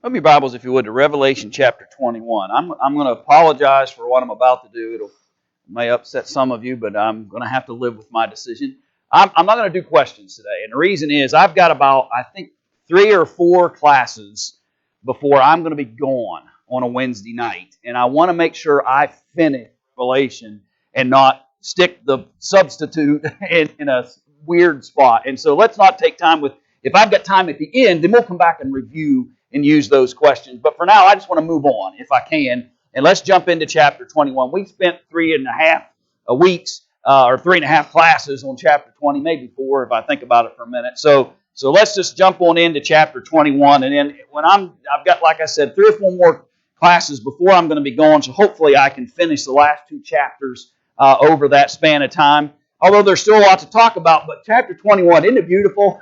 Open your Bibles, if you would, to Revelation chapter 21. I'm going to apologize for what I'm about to do. It may upset some of you, but I'm going to have to live with my decision. I'm not going to do questions today. And the reason is I've got about, I think, 3 or 4 classes before I'm going to be gone on a Wednesday night. And I want to make sure I finish Revelation and not stick the substitute in a weird spot. And so let's not take time with, if I've got time at the end, then we'll come back and review and use those questions. But for now, I just want to move on, if I can. And let's jump into chapter 21. We spent 3.5 weeks, or 3.5 classes on chapter 20, maybe 4 if I think about it for a minute. So let's just jump on into chapter 21. And then when I've got, like I said, 3 or 4 more classes before I'm going to be gone. So hopefully I can finish the last 2 chapters over that span of time. Although there's still a lot to talk about. But chapter 21, isn't it beautiful?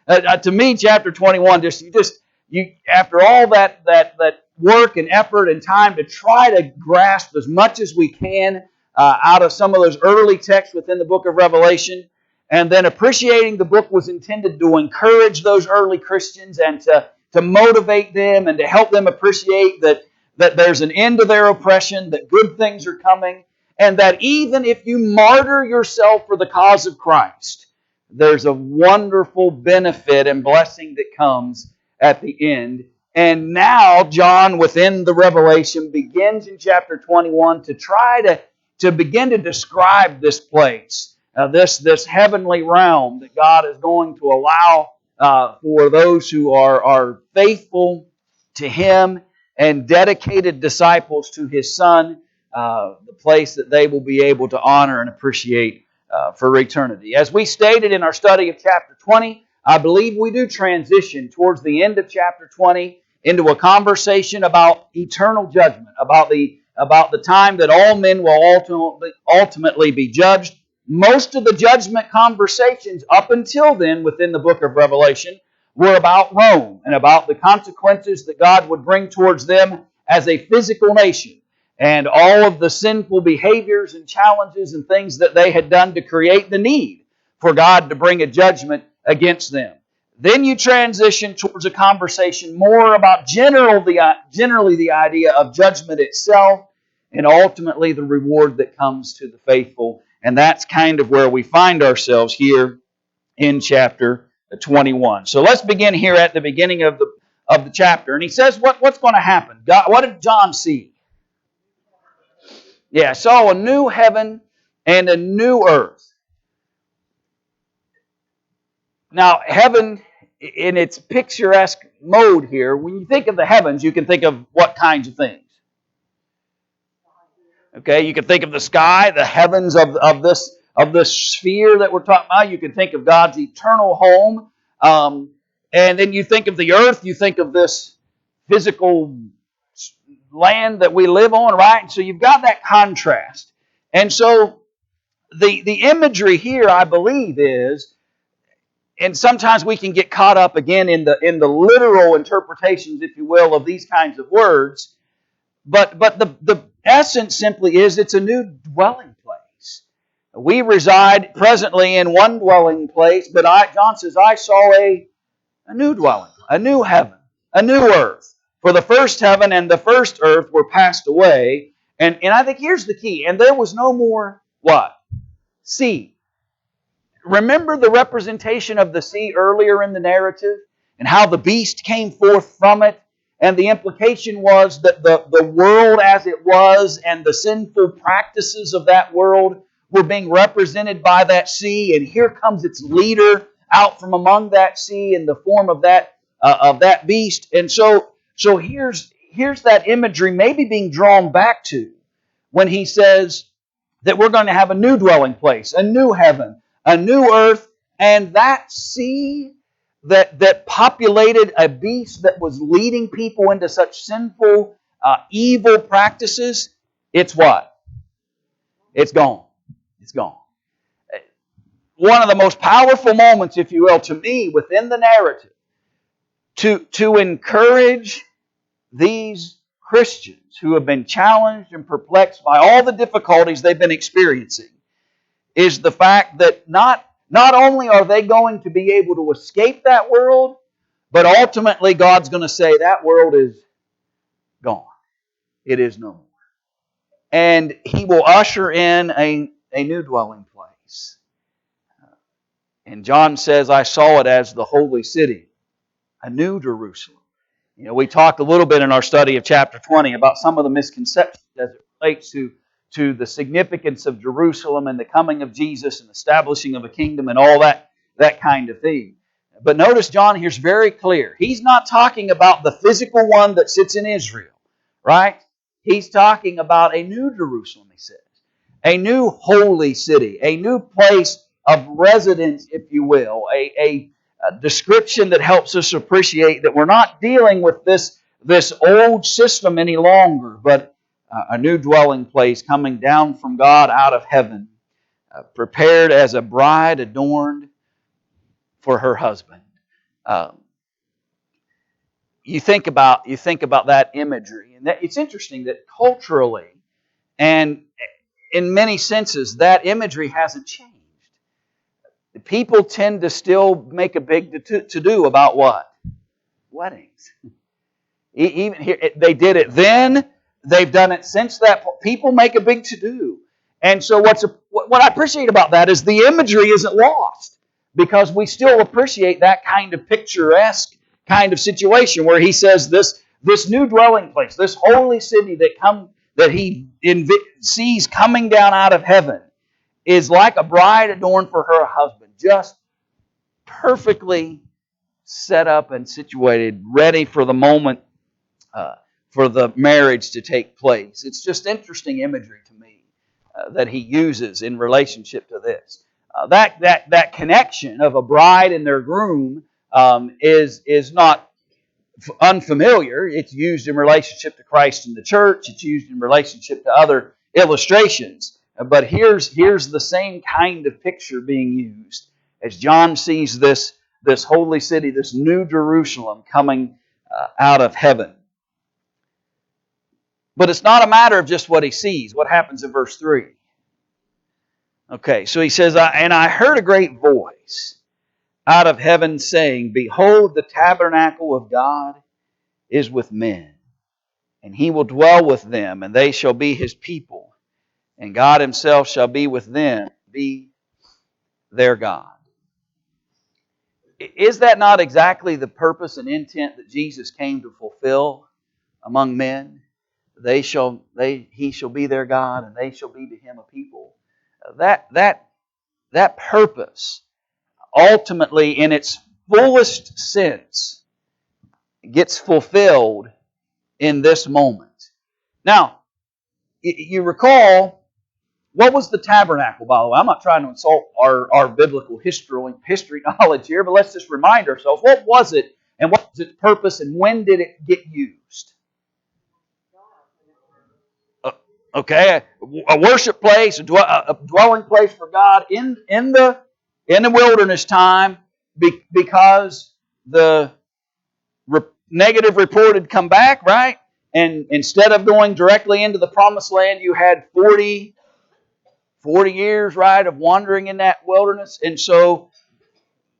To me, chapter 21, you after all that work and effort and time to try to grasp as much as we can out of some of those early texts within the book of Revelation, and then appreciating the book was intended to encourage those early Christians and to motivate them and to help them appreciate that there's an end to their oppression, that good things are coming, and that even if you martyr yourself for the cause of Christ, there's a wonderful benefit and blessing that comes at the end. And now John, within the Revelation, begins in chapter 21 to try to begin to describe this place, this heavenly realm that God is going to allow for those who are faithful to Him and dedicated disciples to His Son, the place that they will be able to honor and appreciate for eternity. As we stated in our study of chapter 20, I believe we do transition towards the end of chapter 20 into a conversation about eternal judgment, about the time that all men will ultimately be judged. Most of the judgment conversations up until then within the book of Revelation were about Rome and about the consequences that God would bring towards them as a physical nation and all of the sinful behaviors and challenges and things that they had done to create the need for God to bring a judgment against them. Then you transition towards a conversation more about generally the idea of judgment itself and ultimately the reward that comes to the faithful. And that's kind of where we find ourselves here in chapter 21. So let's begin here at the beginning of the chapter. And he says, what's going to happen? What did John see? Yeah, saw a new heaven and a new earth. Now, heaven, in its picturesque mode here, when you think of the heavens, you can think of what kinds of things? Okay, you can think of the sky, the heavens of this sphere that we're talking about. You can think of God's eternal home. And then you think of the earth, you think of this physical land that we live on, right? So you've got that contrast. And so the imagery here, I believe, is, and sometimes we can get caught up again in the literal interpretations, if you will, of these kinds of words. But the essence simply is it's a new dwelling place. We reside presently in one dwelling place, but John says, I saw a new dwelling, a new heaven, a new earth. For the first heaven and the first earth were passed away. And I think here's the key. And there was no more what? Sea. Remember the representation of the sea earlier in the narrative and how the beast came forth from it, and the implication was that the world as it was and the sinful practices of that world were being represented by that sea, and here comes its leader out from among that sea in the form of that beast. And so here's that imagery maybe being drawn back to when he says that we're going to have a new dwelling place, a new heaven, a new earth, and that sea that populated a beast that was leading people into such sinful, evil practices, it's what? It's gone. It's gone. One of the most powerful moments, if you will, to me within the narrative, to encourage these Christians who have been challenged and perplexed by all the difficulties they've been experiencing, is the fact that not only are they going to be able to escape that world, But ultimately, God's going to say that world is gone. It is no more. And He will usher in a new dwelling place. And John says, I saw it as the holy city, a new Jerusalem. You know, we talked a little bit in our study of chapter 20 about some of the misconceptions as it relates to the significance of Jerusalem and the coming of Jesus and establishing of a kingdom and all that kind of thing. But notice John here's very clear. He's not talking about the physical one that sits in Israel, right? He's talking about a new Jerusalem, he says. A new holy city, a new place of residence, if you will, a description that helps us appreciate that we're not dealing with this old system any longer, but a new dwelling place coming down from God out of heaven, prepared as a bride adorned for her husband. You think about that imagery, and it's interesting that culturally and in many senses that imagery hasn't changed. The people tend to still make a big to-do about what? Weddings. Even here, they did it then. They've done it since that. People make a big to-do. And so what I appreciate about that is the imagery isn't lost, because we still appreciate that kind of picturesque kind of situation where he says this new dwelling place, this holy city that he sees coming down out of heaven, is like a bride adorned for her husband, just perfectly set up and situated, ready for the moment for the marriage to take place. It's just interesting imagery to me that he uses in relationship to this. That connection of a bride and their groom is not unfamiliar. It's used in relationship to Christ and the church. It's used in relationship to other illustrations. But here's the same kind of picture being used as John sees this holy city, this new Jerusalem coming out of heaven. But it's not a matter of just what he sees. What happens in verse 3? Okay, so he says, and I heard a great voice out of heaven saying, Behold, the tabernacle of God is with men, and He will dwell with them, and they shall be His people, and God Himself shall be with them, be their God. Is that not exactly the purpose and intent that Jesus came to fulfill among men? He shall be their God, and they shall be to Him a people. That purpose, ultimately, in its fullest sense, gets fulfilled in this moment. Now, you recall, what was the tabernacle, by the way? I'm not trying to insult our biblical history knowledge here, but let's just remind ourselves, what was it, and what was its purpose, and when did it get used? Okay, a worship place, a dwelling place for God in the wilderness time, because the negative report had come back, right? And instead of going directly into the promised land, you had 40 years, right, of wandering in that wilderness. And so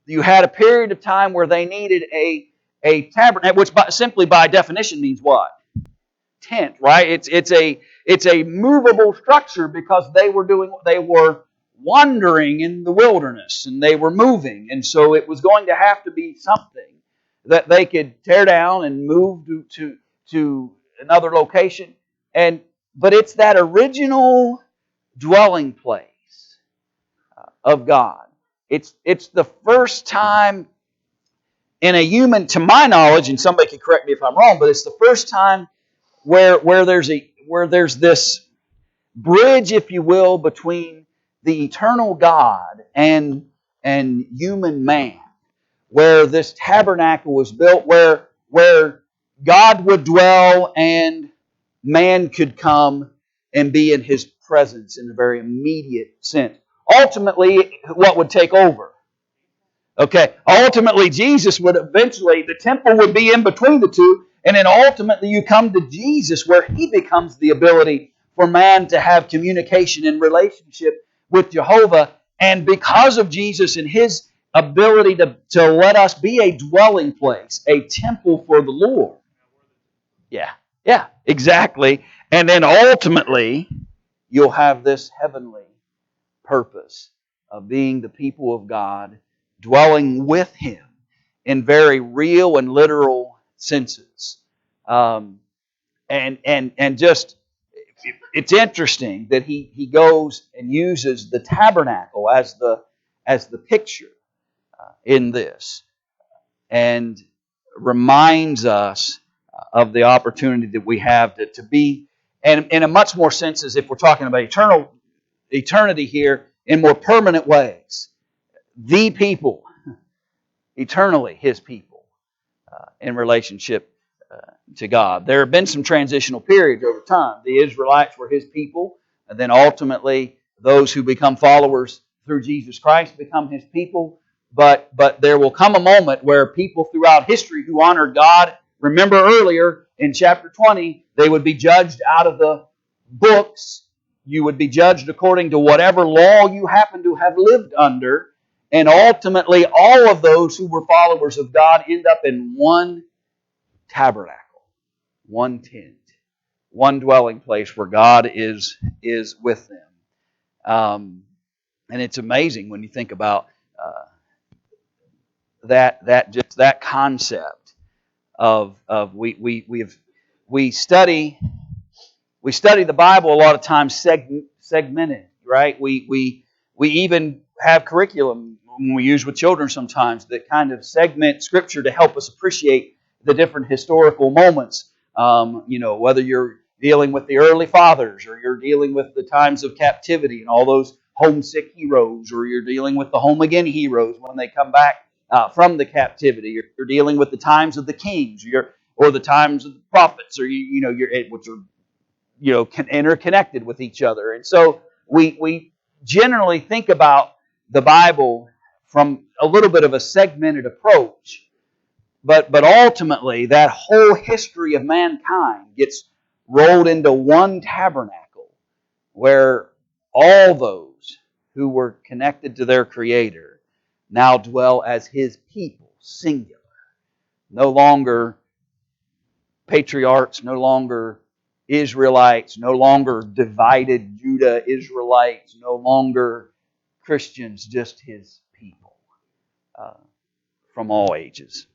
you had a period of time where they needed a tabernacle, which simply by definition means what? Tent, right? It's a movable structure, because they were wandering in the wilderness and they were moving, and so it was going to have to be something that they could tear down and move to another location. But it's that original dwelling place of God. It's the first time in a human, to my knowledge, and somebody can correct me if I'm wrong, but it's the first time where there's this bridge, if you will, between the eternal God and human man, where this tabernacle was built, where God would dwell and man could come and be in His presence in a very immediate sense. Ultimately, what would take over? Okay, ultimately Jesus would the temple would be in between the two, and then ultimately you come to Jesus where He becomes the ability for man to have communication and relationship with Jehovah. And because of Jesus and His ability to let us be a dwelling place, a temple for the Lord. Yeah, exactly. And then ultimately, you'll have this heavenly purpose of being the people of God, dwelling with Him in very real and literal senses. And just it's interesting that he goes and uses the tabernacle as the picture in this, and reminds us of the opportunity that we have to be, and in a much more sense, as if we're talking about eternity here, in more permanent ways. The people, eternally His people, in relationship to God. There have been some transitional periods over time. The Israelites were His people, and then ultimately those who become followers through Jesus Christ become His people. But there will come a moment where people throughout history who honored God, remember earlier in chapter 20, they would be judged out of the books. You would be judged according to whatever law you happen to have lived under. And ultimately, all of those who were followers of God end up in one tabernacle, one tent, one dwelling place where God is with them. And it's amazing when you think about that concept of we study the Bible a lot of times segmented, right? We even have curriculum when we use with children sometimes that kind of segment Scripture to help us appreciate the different historical moments. Whether you're dealing with the early fathers, or you're dealing with the times of captivity and all those homesick heroes, or you're dealing with the home again heroes when they come back from the captivity. You're dealing with the times of the kings, or the times of the prophets, or which are interconnected with each other. And so we generally think about the Bible from a little bit of a segmented approach. But ultimately, that whole history of mankind gets rolled into one tabernacle where all those who were connected to their Creator now dwell as His people, singular. No longer patriarchs, no longer Israelites, no longer divided Judah Israelites, no longer Christians, just His people from all ages.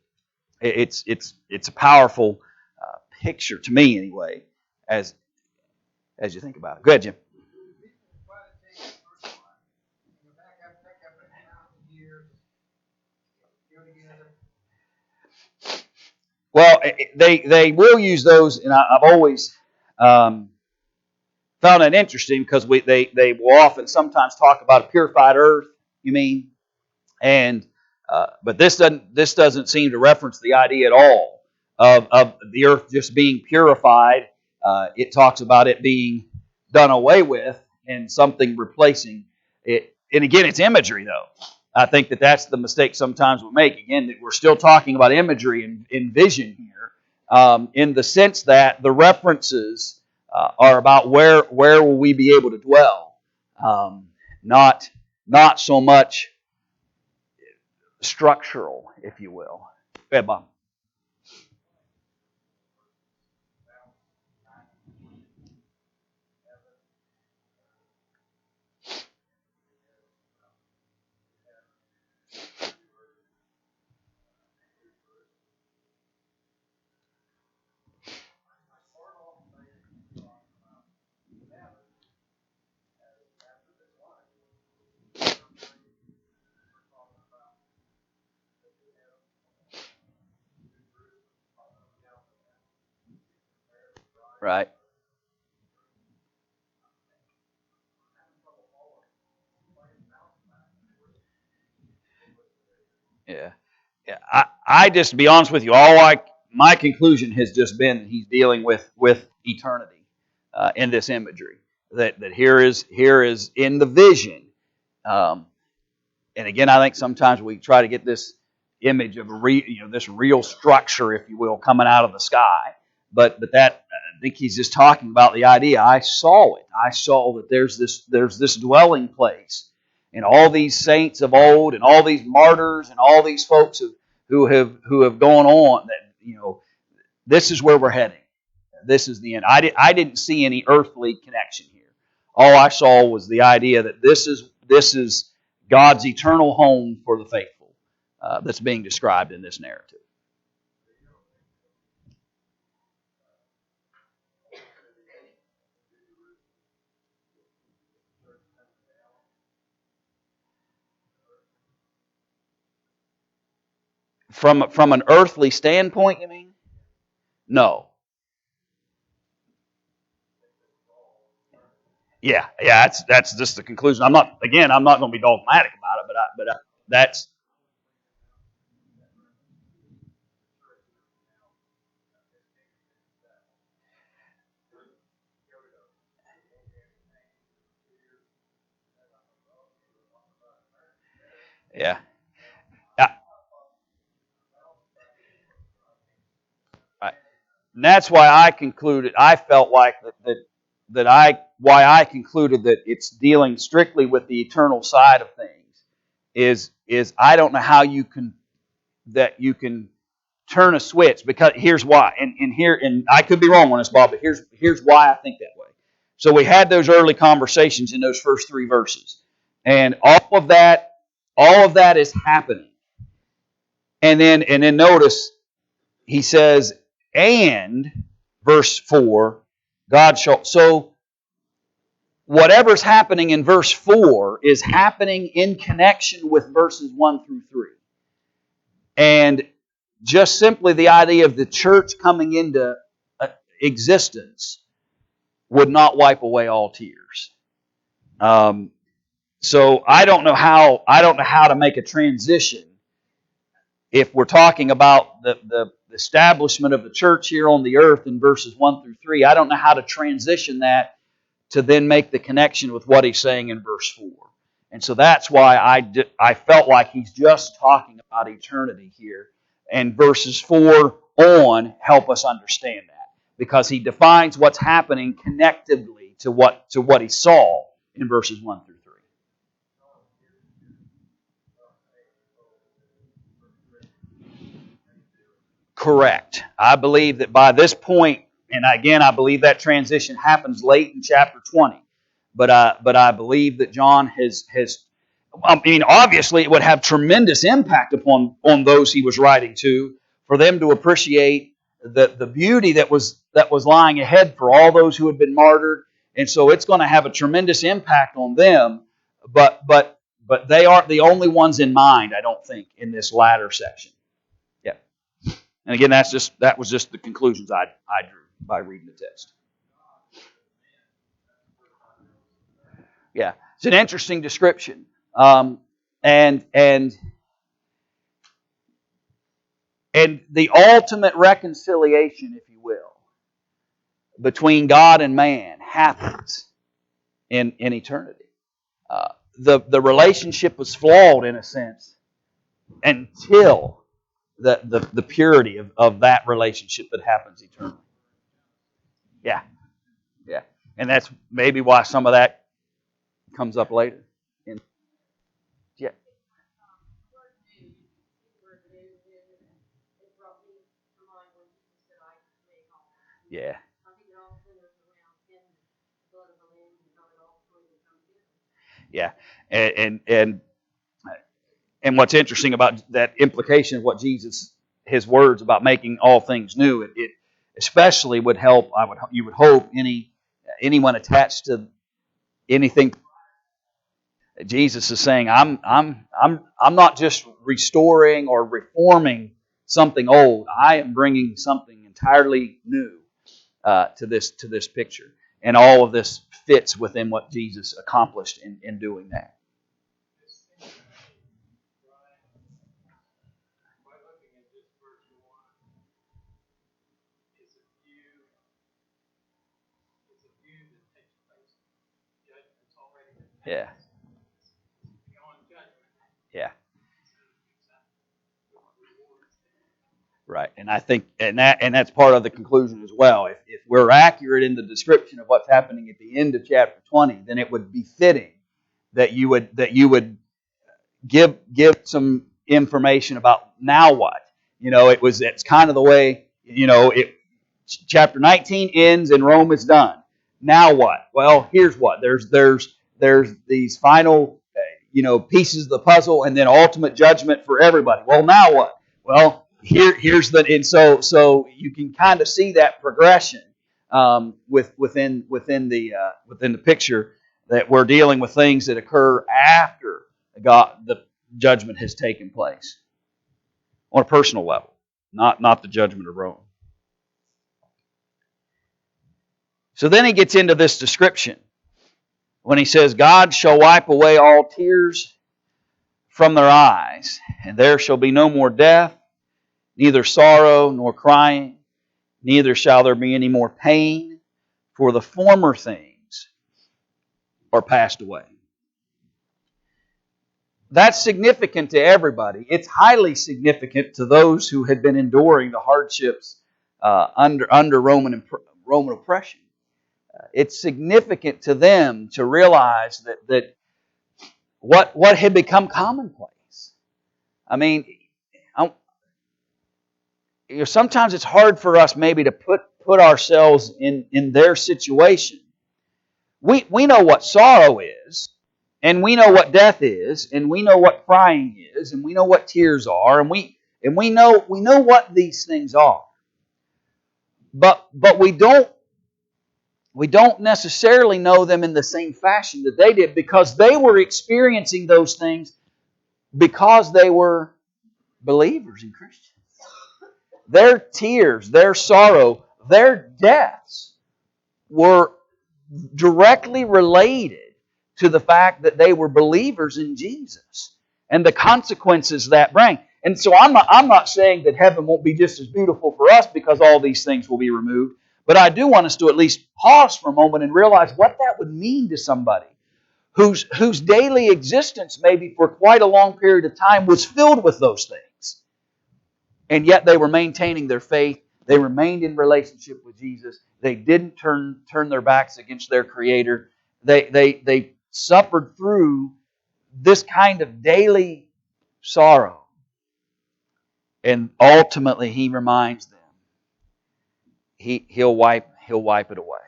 It's a powerful picture to me, anyway, as you think about it. Go ahead, Jim. Well, they will use those, and I've always found that interesting because they will often sometimes talk about a purified earth. You mean, and but this doesn't seem to reference the idea at all of the earth just being purified. It talks about it being done away with and something replacing it. And again, it's imagery, though. I think that's the mistake sometimes we make. Again, that we're still talking about imagery and vision here, in the sense that the references are about where will we be able to dwell, not so much structural, if you will. Go ahead, Bob. Right. Yeah. I just, to be honest with you, my conclusion has just been he's dealing with eternity in this imagery. That here is in the vision. And again, I think sometimes we try to get this image of this real structure, if you will, coming out of the sky. But that, I think he's just talking about the idea. I saw it. I saw that there's this dwelling place, and all these saints of old and all these martyrs and all these folks who have gone on, that this is where we're heading. This is the end. I didn't see any earthly connection here. All I saw was the idea that this is God's eternal home for the faithful that's being described in this narrative. From an earthly standpoint, you mean? No. Yeah. That's just the conclusion. I'm not going to be dogmatic about it, but that's yeah. I, and that's why I concluded. I felt like why I concluded that it's dealing strictly with the eternal side of things is I don't know how you can turn a switch, because here's why. And I could be wrong on this, Bob, but here's why I think that way. So we had those early conversations in those first 3 verses, and all of that is happening, and then notice he says, and verse 4, God shall. So whatever's happening in verse 4 is happening in connection with verses 1 through 3. And just simply the idea of the church coming into existence would not wipe away all tears. So I don't know how to make a transition if we're talking about the establishment of the church here on the earth in verses 1 through 3. I don't know how to transition that to then make the connection with what he's saying in verse 4. And so that's why I felt like he's just talking about eternity here. And verses 4 on help us understand that, because he defines what's happening connectively to what he saw in verses 1 through 3. Correct. I believe that by this point, and again, I believe that transition happens late in chapter 20. But I believe that John has. I mean, obviously, it would have tremendous impact on those he was writing to, for them to appreciate the beauty that was lying ahead for all those who had been martyred, and so it's going to have a tremendous impact on them. But they aren't the only ones in mind, I don't think, in this latter section. Yeah. And again, that was just the conclusions I drew by reading the text. Yeah, it's an interesting description, and the ultimate reconciliation, if you will, between God and man happens in eternity. The relationship was flawed in a sense until the purity of that relationship that happens eternally. Yeah, yeah, and that's maybe why some of that comes up later. Yeah. Yeah. Yeah. And what's interesting about that implication of what Jesus, his words about making all things new, it especially would help. You would hope anyone attached to anything. Jesus is saying, I'm not just restoring or reforming something old. I am bringing something entirely new to this picture, and all of this fits within what Jesus accomplished in doing that. Yeah, yeah, right. And I think, that's part of the conclusion as well. If we're accurate in the description of what's happening at the end of chapter 20, then it would be fitting that you would give some information about now what. It's kind of the way, chapter 19 ends and Rome is done. Now what? Well, here's what. There's these final pieces of the puzzle, and then ultimate judgment for everybody. Well, now what? Well, here's the and so you can kind of see that progression within the picture, that we're dealing with things that occur after the judgment has taken place on a personal level, not the judgment of Rome. So then he gets into this description when he says, God shall wipe away all tears from their eyes, and there shall be no more death, neither sorrow nor crying, neither shall there be any more pain, for the former things are passed away. That's significant to everybody. It's highly significant to those who had been enduring the hardships under Roman oppression. It's significant to them to realize that what had become commonplace. I mean, sometimes it's hard for us maybe to put ourselves in their situation. We know what sorrow is, and we know what death is, and we know what crying is, and we know what tears are, and we know what these things are. But we don't necessarily know them in the same fashion that they did, because they were experiencing those things because they were believers and Christians. Their tears, their sorrow, their deaths were directly related to the fact that they were believers in Jesus and the consequences that bring. And so I'm not saying that heaven won't be just as beautiful for us because all these things will be removed, but I do want us to at least pause for a moment and realize what that would mean to somebody whose daily existence, maybe for quite a long period of time, was filled with those things. And yet they were maintaining their faith. They remained in relationship with Jesus. They didn't turn their backs against their Creator. They suffered through this kind of daily sorrow. And ultimately, He reminds them, He'll wipe it away.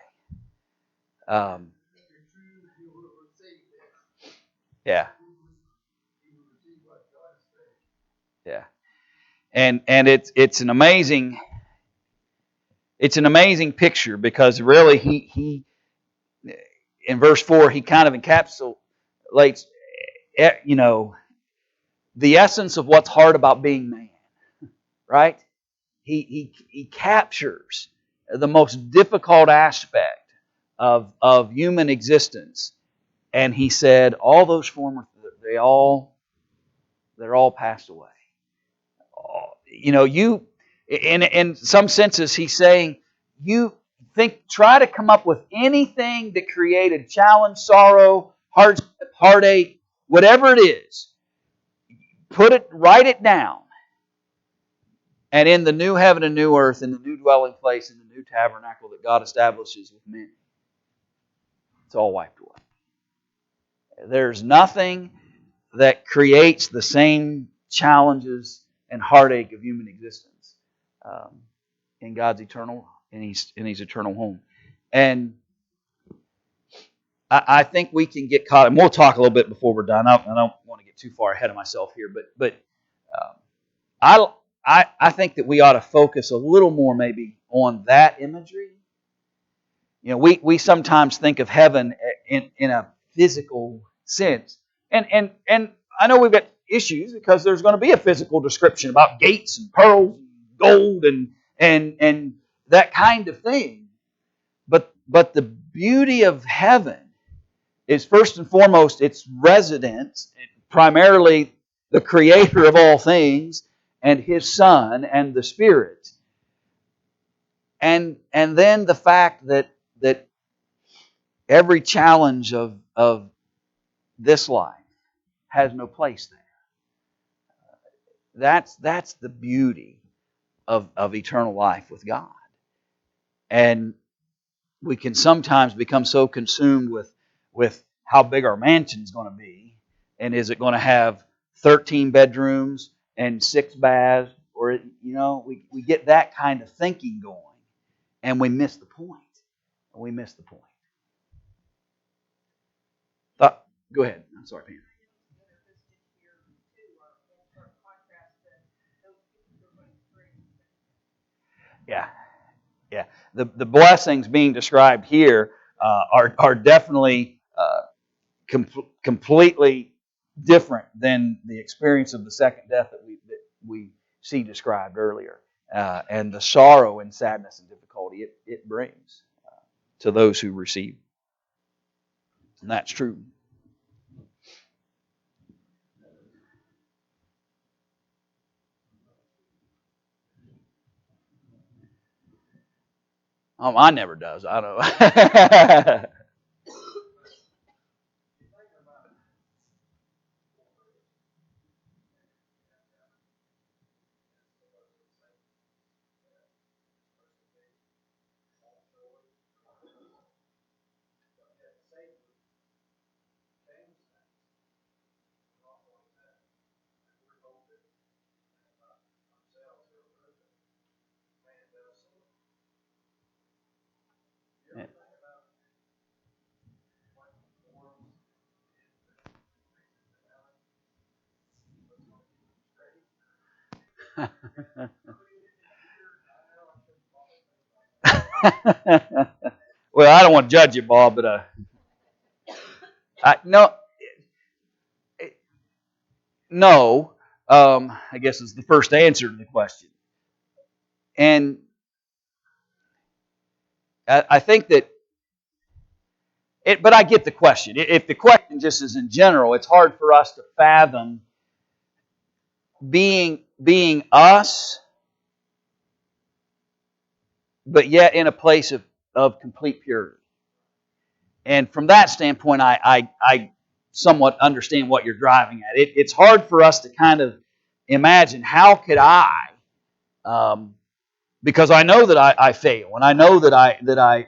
Yeah. Yeah. And it's an amazing picture, because really he in verse 4 he kind of encapsulates the essence of what's hard about being man, right? He captures the most difficult aspect of human existence, and he said all those former, they're all passed away. In some senses, he's saying, try to come up with anything that created challenge, sorrow, heartache, whatever it is. Write it down. And in the new heaven and new earth, in the new dwelling place, in the new tabernacle that God establishes with men, it's all wiped away. There's nothing that creates the same challenges and heartache of human existence in God's eternal His eternal home. And I think we can get caught, and we'll talk a little bit before we're done. I don't want to get too far ahead of myself here, but I think that we ought to focus a little more maybe on that imagery. We sometimes think of heaven in a physical sense, and I know we've got issues because there's going to be a physical description about gates and pearls, and gold, and that kind of thing. But the beauty of heaven is, first and foremost, its residence, primarily the Creator of all things, and His Son and the Spirit. And then the fact that every challenge of this life has no place there. That's the beauty of eternal life with God. And we can sometimes become so consumed with how big our mansion's going to be, and is it going to have 13 bedrooms and 6 baths, or we get that kind of thinking going, and we miss the point. We miss the point. Go ahead. I'm sorry, Pam. Yeah, yeah. The blessings being described here are definitely completely different than the experience of the second death that we see described earlier, and the sorrow and sadness and difficulty it brings to those who receive. And that's true. Mine never does. I don't know. Well, I don't want to judge you, Bob, but no, no. I guess is the first answer to the question, and I think that it. But I get the question. If the question just is in general, it's hard for us to fathom being us, but yet in a place of complete purity. And from that standpoint, I somewhat understand what you're driving at. It's hard for us to kind of imagine how could I, because I know that I fail, and I know that I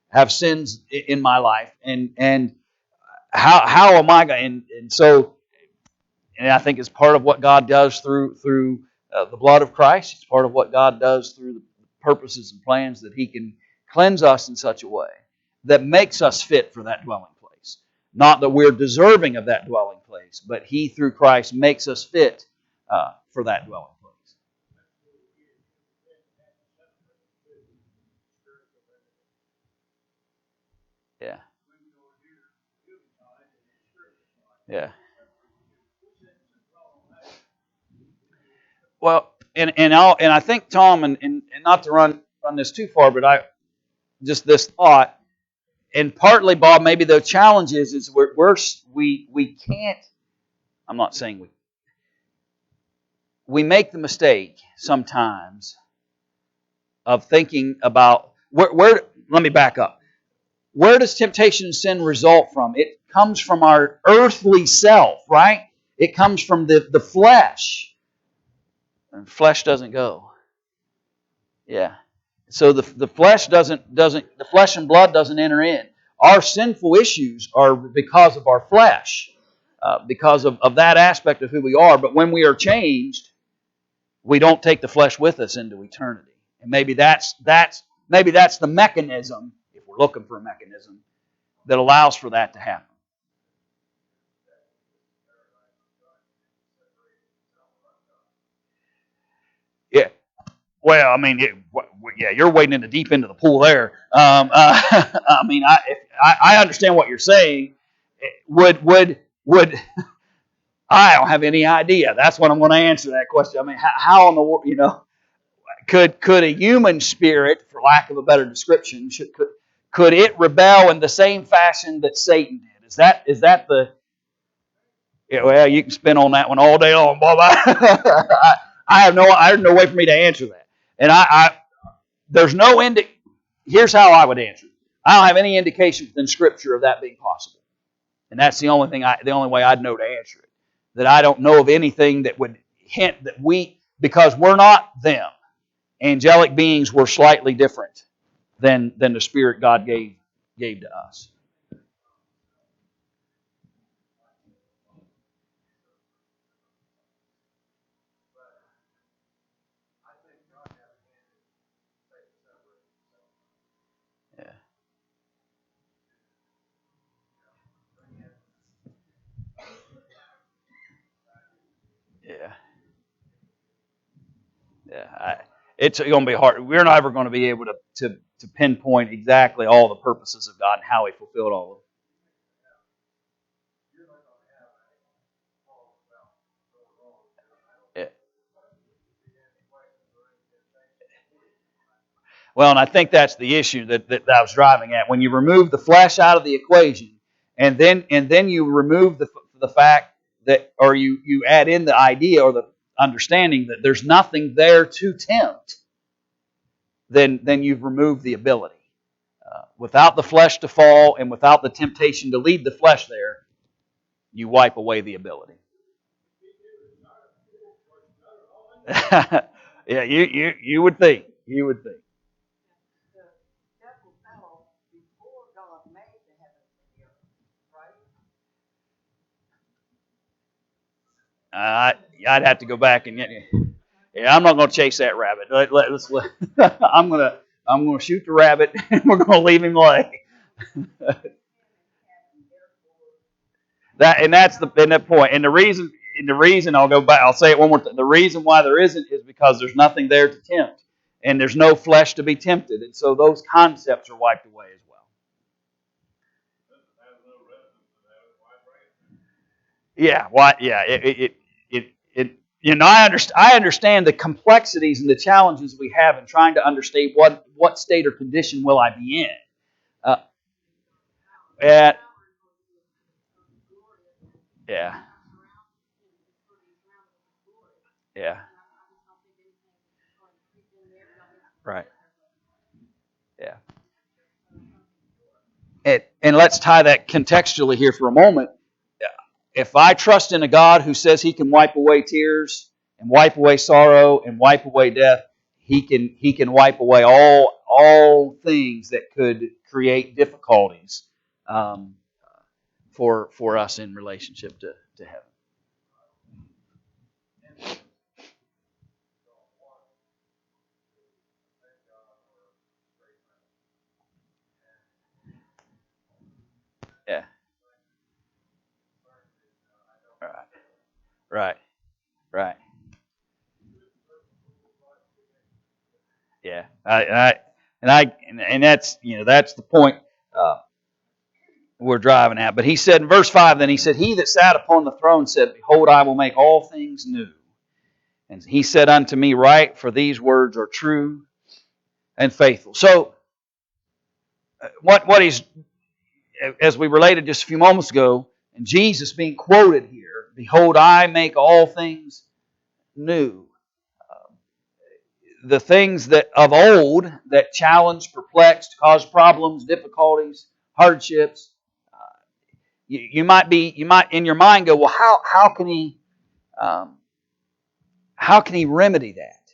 have sins in my life, and how am I going? And so, and I think it's part of what God does through the blood of Christ. It's part of what God does through the purposes and plans that He can cleanse us in such a way that makes us fit for that dwelling place. Not that we're deserving of that dwelling place, but He, through Christ, makes us fit for that dwelling place. Yeah. Yeah. Well, and I think Tom, and not to run this too far, but I just this thought, and partly Bob, maybe the challenge is we can't. I'm not saying we make the mistake sometimes of thinking about where. Let me back up. Where does temptation and sin result from? It comes from our earthly self, right? It comes from the flesh. And flesh doesn't go. Yeah. So the flesh doesn't the flesh and blood doesn't enter in. Our sinful issues are because of our flesh, because of that aspect of who we are. But when we are changed, we don't take the flesh with us into eternity. And maybe that's the mechanism, if we're looking for a mechanism, that allows for that to happen. Yeah. Well, I mean, yeah, you're wading in the deep end of the pool there. I mean, I understand what you're saying. Would I don't have any idea. That's what I'm going to answer that question. I mean, how in the world, could a human spirit, for lack of a better description, could it rebel in the same fashion that Satan did? Is that the? Yeah, well, you can spin on that one all day long, Bob. I have no way for me to answer that, and there's no Here's how I would answer it. I don't have any indication within Scripture of that being possible, and that's the only way I'd know to answer it. That I don't know of anything that would hint that because we're not them. Angelic beings were slightly different than the spirit God gave to us. It's going to be hard. We're never going to be able to pinpoint exactly all the purposes of God and how He fulfilled all of them. Yeah. Well, and I think that's the issue that I was driving at. When you remove the flesh out of the equation, and then you remove the fact that, or you add in the idea or the understanding that there's nothing there to tempt, then you've removed the ability. Without the flesh to fall and without the temptation to lead the flesh there, you wipe away the ability. Yeah, you would think. You would think. I'd have to go back and yeah, I'm not going to chase that rabbit. I'm gonna shoot the rabbit and we're going to leave him lay. That's the point. And the reason I'll go back. I'll say it one more time. The reason why there isn't is because there's nothing there to tempt, and there's no flesh to be tempted, and so those concepts are wiped away as well. Yeah, why? Yeah, I understand the complexities and the challenges we have in trying to understand what state or condition will I be in. Uh, at, yeah, yeah, right, yeah. And let's tie that contextually here for a moment. If I trust in a God who says He can wipe away tears and wipe away sorrow and wipe away death, He can wipe away all things that could create difficulties um, for us in relationship to heaven. Yeah. Right. Right. Right. Yeah. And that's that's the point we're driving at. But he said in verse 5, then he said, He that sat upon the throne said, Behold, I will make all things new. And he said unto me, Write, for these words are true and faithful. So what he's, as we related just a few moments ago, and Jesus being quoted here, Behold, I make all things new. The things that of old that challenged, perplexed, caused problems, difficulties, hardships, you might in your mind go, well, um, how can he remedy that?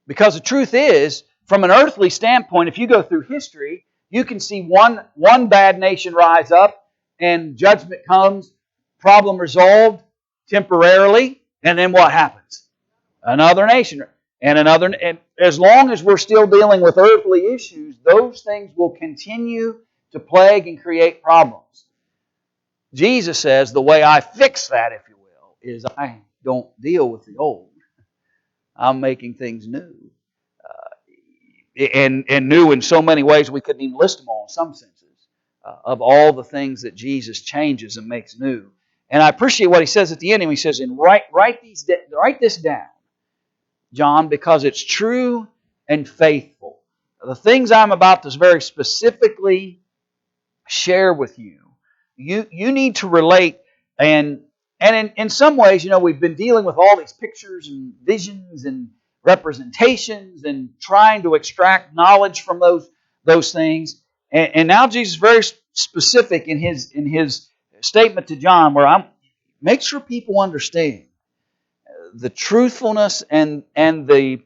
Because the truth is, from an earthly standpoint, if you go through history, you can see one bad nation rise up, and judgment comes, problem resolved temporarily, and then what happens? Another nation. And as long as we're still dealing with earthly issues, those things will continue to plague and create problems. Jesus says the way I fix that, if you will, is I don't deal with the old. I'm making things new. And new in so many ways we couldn't even list them all in some senses, of all the things that Jesus changes and makes new. And I appreciate what he says at the end. He says, "And write this down, John, because it's true and faithful." The things I'm about to very specifically share with you, you need to relate. And in some ways, we've been dealing with all these pictures and visions and representations and trying to extract knowledge from those things. And now Jesus is very specific in his statement to John, where make sure people understand the truthfulness and the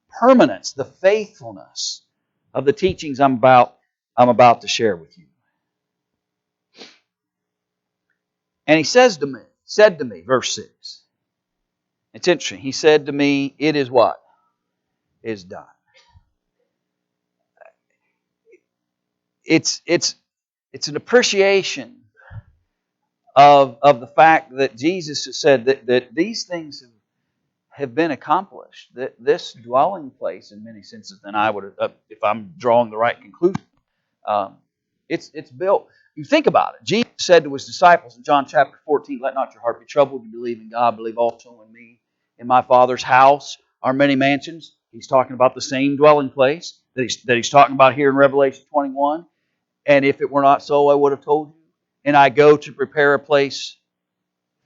permanence, the faithfulness of the teachings I'm about to share with you. And he said to me, verse 6. It's interesting. He said to me, it is what? Is done. It's an appreciation of the fact that Jesus has said that these things have been accomplished. This dwelling place, in many senses, then I would, if I'm drawing the right conclusion, it's built. You think about it. Jesus said to His disciples in John chapter 14, "Let not your heart be troubled. You believe in God, believe also in me. In my Father's house are many mansions." He's talking about the same dwelling place that he's talking about here in Revelation 21. "And if it were not so, I would have told you. And I go to prepare a place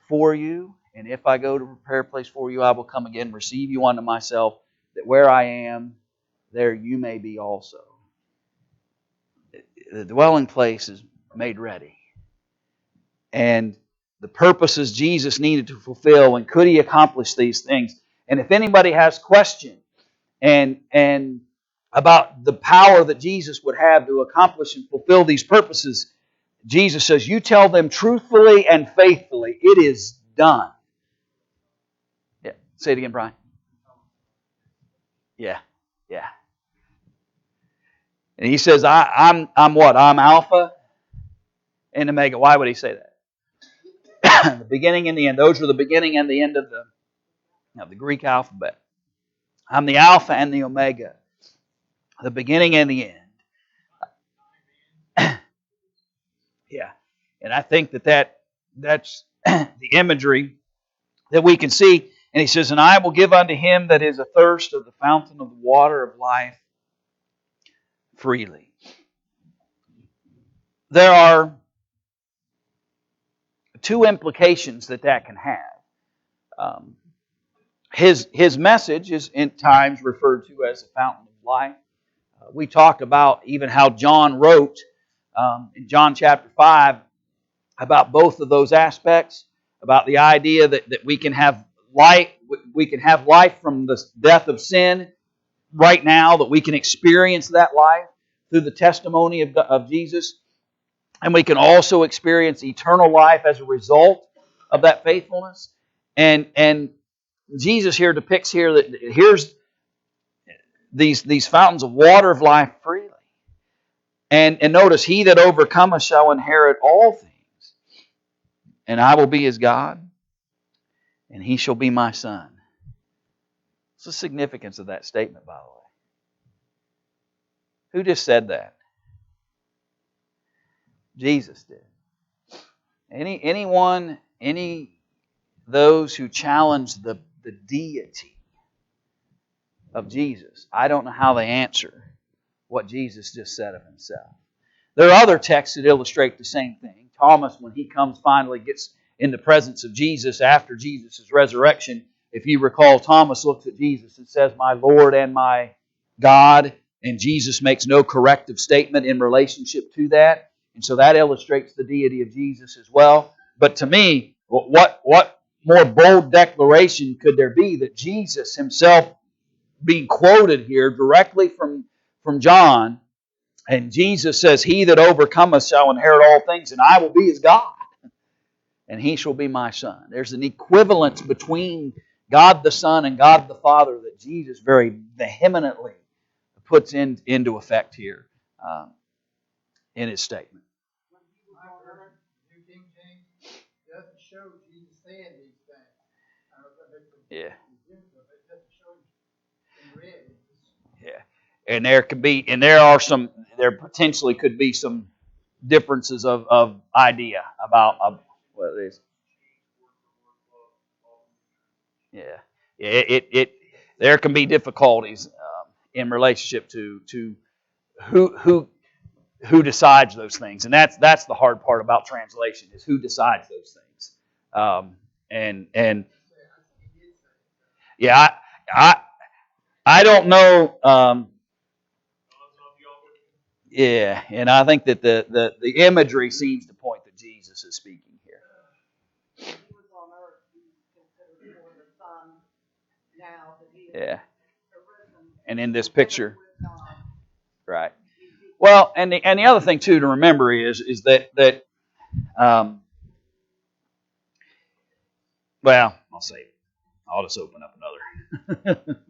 for you. And if I go to prepare a place for you, I will come again, receive you unto myself, that where I am, there you may be also." The dwelling place is made ready. And the purposes Jesus needed to fulfill, and could He accomplish these things? And if anybody has question and about the power that Jesus would have to accomplish and fulfill these purposes, Jesus says, "You tell them truthfully and faithfully, it is done." Yeah. Say it again, Brian. Yeah. And He says, I'm what? I'm Alpha and Omega. Why would He say that? The beginning and the end. Those are the beginning and the end of the Greek alphabet. I'm the Alpha and the Omega, the beginning and the end. Yeah. And I think that's the imagery that we can see. And He says, "And I will give unto him that is athirst of the fountain of the water of life freely." There are two implications that can have. His message is in times referred to as the fountain of life. We talked about even how John wrote in John chapter 5 about both of those aspects, about the idea that we can have life from the death of sin right now, that we can experience that life through the testimony of Jesus, and we can also experience eternal life as a result of that faithfulness. And Jesus here depicts here that here's these fountains of water of life freely. And notice, "He that overcometh shall inherit all things, and I will be his God, and he shall be my son." What's the significance of that statement, by the way? Who just said that? Jesus did. Those who challenge the deity of Jesus, I don't know how they answer what Jesus just said of Himself. There are other texts that illustrate the same thing. Thomas, when he finally gets in the presence of Jesus after Jesus' resurrection, if you recall, Thomas looks at Jesus and says, "My Lord and my God," and Jesus makes no corrective statement in relationship to that. And so that illustrates the deity of Jesus as well. But to me, what more bold declaration could there be that Jesus Himself, being quoted here directly from John, and Jesus says, "He that overcometh shall inherit all things, and I will be his God, and he shall be my son." There's an equivalence between God the Son and God the Father that Jesus very vehemently puts into effect here in His statement. Yeah. Yeah. And there potentially could be some differences of idea about what it is. Yeah. There can be difficulties in relationship to who decides those things, and that's the hard part about translation, is who decides those things. And yeah, I don't know. Yeah, and I think that the imagery seems to point that Jesus is speaking here. Yeah. And in this picture, right? Well, and the other thing too to remember is that well, I'll say it. I'll just open up another